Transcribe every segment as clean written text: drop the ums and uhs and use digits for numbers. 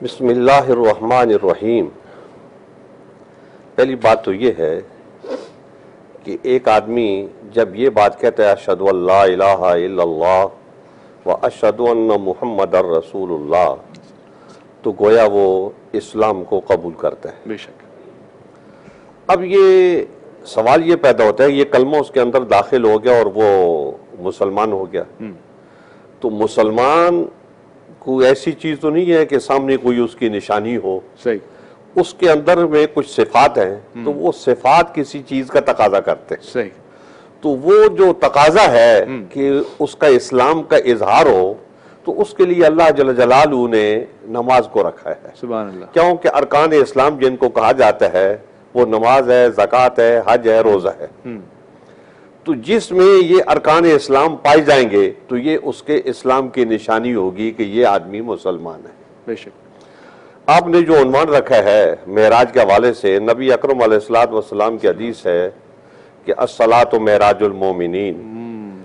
بسم اللہ الرحمن الرحیم۔ پہلی بات تو یہ ہے کہ ایک آدمی جب یہ بات کہتا ہے اشہد ان لا الہ الا اللہ و اشہد ان محمد رسول اللہ، تو گویا وہ اسلام کو قبول کرتا ہے۔ بے شک۔ اب یہ سوال یہ پیدا ہوتا ہے، یہ کلمہ اس کے اندر داخل ہو گیا اور وہ مسلمان ہو گیا، تو مسلمان کوئی ایسی چیز تو نہیں ہے کہ سامنے کوئی اس کی نشانی ہو، صحیح، اس کے اندر میں کچھ صفات ہیں، تو وہ صفات کسی چیز کا تقاضا کرتے ہیں، صحیح، تو وہ جو تقاضا ہے کہ اس کا اسلام کا اظہار ہو، تو اس کے لیے اللہ جل جلالہ نے نماز کو رکھا ہے۔ سبحان اللہ۔ کیونکہ ارکان اسلام جن کو کہا جاتا ہے وہ نماز ہے، زکوٰۃ ہے، حج ہے، روزہ ہے، تو جس میں یہ ارکان اسلام پائے جائیں گے تو یہ اس کے اسلام کی نشانی ہوگی کہ یہ آدمی مسلمان ہے۔ بے شک۔ آپ نے جو عنوان رکھا ہے معراج کے حوالے سے، نبی اکرم علیہ الصلوۃ والسلام کی حدیث ہے کہ الصلاۃ معراج المومنین،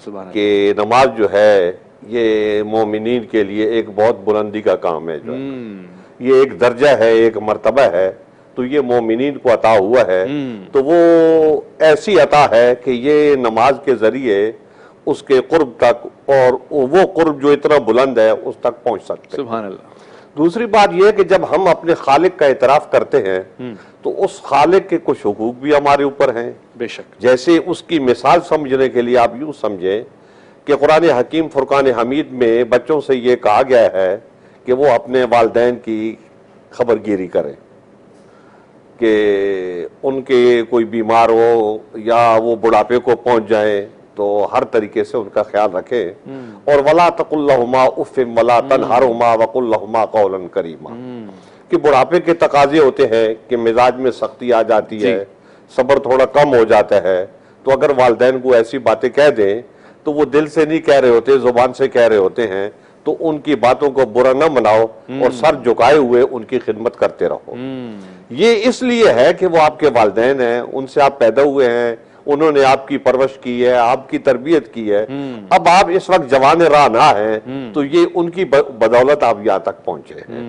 سبحان اللہ۔ کہ نماز جو ہے یہ مومنین کے لیے ایک بہت بلندی کا کام ہے، جو یہ ایک درجہ ہے، ایک مرتبہ ہے، تو یہ مومنین کو عطا ہوا ہے، تو وہ ایسی عطا ہے کہ یہ نماز کے ذریعے اس کے قرب تک، اور وہ قرب جو اتنا بلند ہے اس تک پہنچ سکتے ہیں۔ سبحان اللہ۔ دوسری بات یہ ہے کہ جب ہم اپنے خالق کا اعتراف کرتے ہیں تو اس خالق کے کچھ حقوق بھی ہمارے اوپر ہیں۔ بے شک۔ جیسے اس کی مثال سمجھنے کے لیے آپ یوں سمجھیں کہ قرآن حکیم فرقان حمید میں بچوں سے یہ کہا گیا ہے کہ وہ اپنے والدین کی خبر گیری کریں، کہ ان کے کوئی بیمار ہو یا وہ بڑھاپے کو پہنچ جائیں تو ہر طریقے سے ان کا خیال رکھیں، اور وَلَا تَقُلْ لَهُمَا أُفٍّ وَلَا تَنْهَرْهُمَا وَقُلْ لَهُمَا قَوْلًا كَرِيمًا، کہ بڑھاپے کے تقاضے ہوتے ہیں کہ مزاج میں سختی آ جاتی ہے، صبر تھوڑا کم ہو جاتا ہے، تو اگر والدین کو ایسی باتیں کہہ دیں تو وہ دل سے نہیں کہہ رہے ہوتے، زبان سے کہہ رہے ہوتے ہیں، تو ان کی باتوں کو برا نہ مناؤ اور سر جھکائے ہوئے ان کی خدمت کرتے رہو۔ یہ اس لیے ہے کہ وہ آپ کے والدین ہیں، ان سے آپ پیدا ہوئے ہیں، انہوں نے آپ کی پرورش کی ہے، آپ کی تربیت کی ہے، اب آپ اس وقت جوان راہ ہیں تو یہ ان کی بدولت آپ یہاں تک پہنچے ہیں۔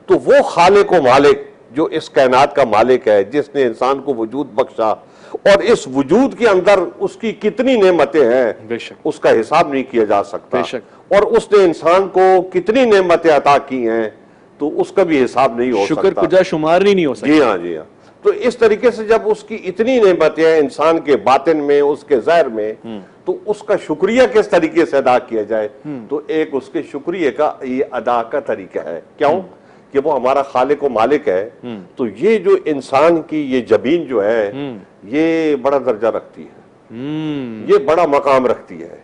تو وہ خالق و مالک جو اس کائنات کا مالک ہے، جس نے انسان کو وجود بخشا، اور اس وجود کے اندر اس کی کتنی نعمتیں ہیں بے شک۔ اس کا حساب نہیں کیا جا سکتا، بے شک۔ اور اس نے انسان کو کتنی نعمتیں عطا کی ہیں تو اس کا بھی حساب نہیں ہو سکتا، شکر کجا شمار نہیں ہو سکتا۔ جی ہاں جی ہاں۔ تو اس طریقے سے جب اس کی اتنی نعمتیں ہیں انسان کے باطن میں، اس کے ظاہر میں، تو اس کا شکریہ کس طریقے سے ادا کیا جائے، تو ایک اس کے شکریہ کا یہ ادا کا طریقہ ہے۔ کیوں کہ وہ ہمارا خالق و مالک ہے، تو یہ جو انسان کی یہ جبین جو ہے یہ بڑا درجہ رکھتی ہے، یہ بڑا مقام رکھتی ہے،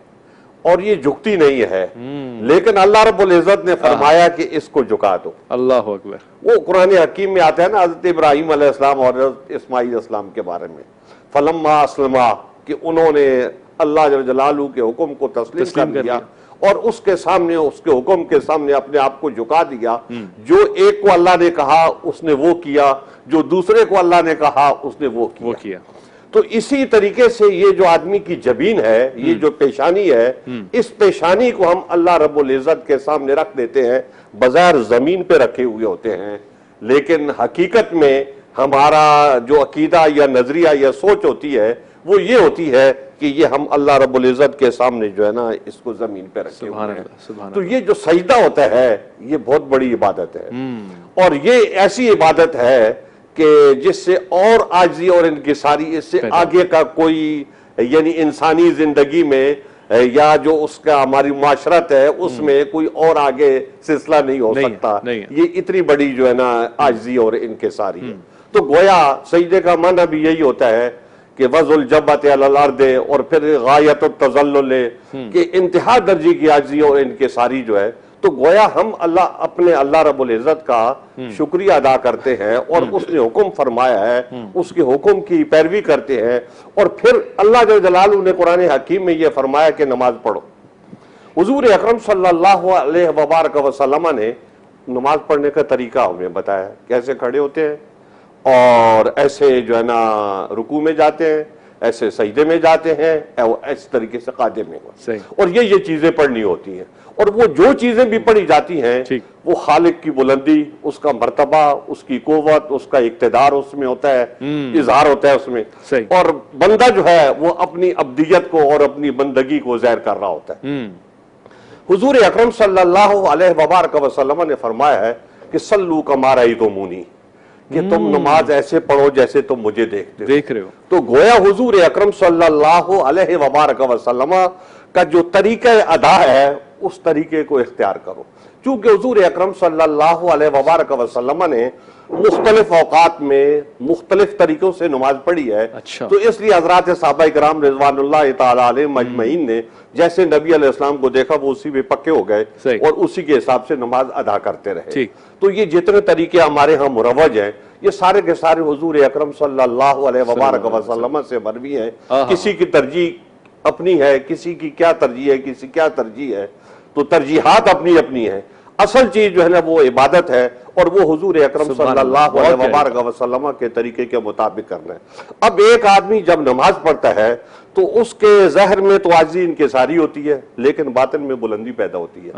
اور یہ جھکتی نہیں ہے، لیکن اللہ رب العزت نے فرمایا کہ اس کو جھکا دو۔ اللہ اکبر۔ وہ قرآن حکیم میں آتا ہے نا حضرت ابراہیم علیہ السلام اور حضرت اسماعیل علیہ السلام کے بارے میں، فلما اسلما، کہ انہوں نے اللہ جل جلالہ کے حکم کو تسلیم کر دیا اور اس کے سامنے، اس کے حکم کے سامنے اپنے آپ کو جھکا دیا، جو ایک کو اللہ نے کہا اس نے وہ کیا، جو دوسرے کو اللہ نے کہا اس نے وہ کیا۔ تو اسی طریقے سے یہ جو آدمی کی جبین ہے، یہ جو پیشانی ہے، اس پیشانی کو ہم اللہ رب العزت کے سامنے رکھ دیتے ہیں، بظاہر زمین پہ رکھے ہوئے ہوتے ہیں، لیکن حقیقت میں ہمارا جو عقیدہ یا نظریہ یا سوچ ہوتی ہے وہ یہ ہوتی ہے کہ یہ ہم اللہ رب العزت کے سامنے جو ہے نا اس کو زمین پہ رکھے ہوئے ہیں۔ تو یہ جو سجدہ ہوتا ہے یہ بہت بڑی عبادت ہے، اور یہ ایسی عبادت ہے کہ جس سے اور عاجزی اور انکساری، اس سے آگے کا کوئی، یعنی انسانی زندگی میں یا جو اس کا ہماری معاشرت ہے اس میں کوئی اور آگے سلسلہ نہیں ہو سکتا، یہ اتنی بڑی جو ہے نا عاجزی اور انکساری ہے۔ تو گویا سجدے کا معنی بھی یہی ہوتا ہے کہ وضع الجبہۃ علی الارض، اور پھر غایت التذلل، کہ انتہا درجے کی عاجزی اور انکساری جو ہے، تو گویا ہم اپنے اللہ رب العزت کا شکریہ ادا کرتے ہیں، اور اس نے حکم فرمایا ہے اس کے حکم کی پیروی کرتے ہیں، اور پھر اللہ جل جلالہ نے قرآن حکیم میں یہ فرمایا کہ نماز پڑھو۔ حضور اکرم صلی اللہ علیہ وبارک وسلم نے نماز پڑھنے کا طریقہ ہمیں بتایا، کیسے کھڑے ہوتے ہیں اور ایسے جو ہے نا رکوع میں جاتے ہیں، ایسے سجدے میں جاتے ہیں، اس طریقے سے قاعدے میں، صحیح، اور یہ چیزیں پڑھنی ہوتی ہیں، اور وہ جو چیزیں بھی پڑھی جاتی ہیں ٹھیک، وہ خالق کی بلندی، اس کا مرتبہ، اس کی قوت، اس کا اقتدار اس میں ہوتا ہے، اظہار ہوتا ہے اس میں، صحیح، اور بندہ جو ہے وہ اپنی عبدیت کو اور اپنی بندگی کو ظاہر کر رہا ہوتا ہے۔ حضور اکرم صلی اللہ علیہ وبارک وسلم نے فرمایا ہے کہ صلو کما رأیتمونی، کہ تم نماز ایسے پڑھو جیسے تم مجھے دیکھ رہے ہو۔ تو گویا حضور اکرم صلی اللہ علیہ وبارک وسلم کا جو طریقہ ادا ہے اس طریقے کو اختیار کرو، چونکہ حضور اکرم صلی اللہ علیہ وبارک وسلم نے مختلف اوقات میں مختلف طریقوں سے نماز پڑھی ہے، اچھا، تو اس لیے حضرات صحابہ کرام رضوان اللہ تعالی علیہم اجمعین نے جیسے نبی علیہ السلام کو دیکھا وہ اسی میں پکے ہو گئے صحیح، اور اسی کے حساب سے نماز ادا کرتے رہے۔ ٹھیک، تو یہ جتنے طریقے ہمارے ہاں مروج ہیں یہ سارے کے سارے حضور اکرم صلی اللہ علیہ وبارک وسلم سے مروی ہیں۔ کسی کی ترجیح اپنی ہے، کسی کی کیا ترجیح ہے، کسی کیا ترجیح ہے، تو ترجیحات اپنی اپنی ہیں، اصل چیز جو ہے نا وہ عبادت ہے، اور وہ حضور اکرم صلی اللہ علیہ وبارک وسلم کے طریقے کے مطابق کرنا ہے۔ اب ایک آدمی جب نماز پڑھتا ہے تو اس کے ظاہر میں تو عاجزی انکساری ہوتی ہے، لیکن باطن میں بلندی پیدا ہوتی ہے۔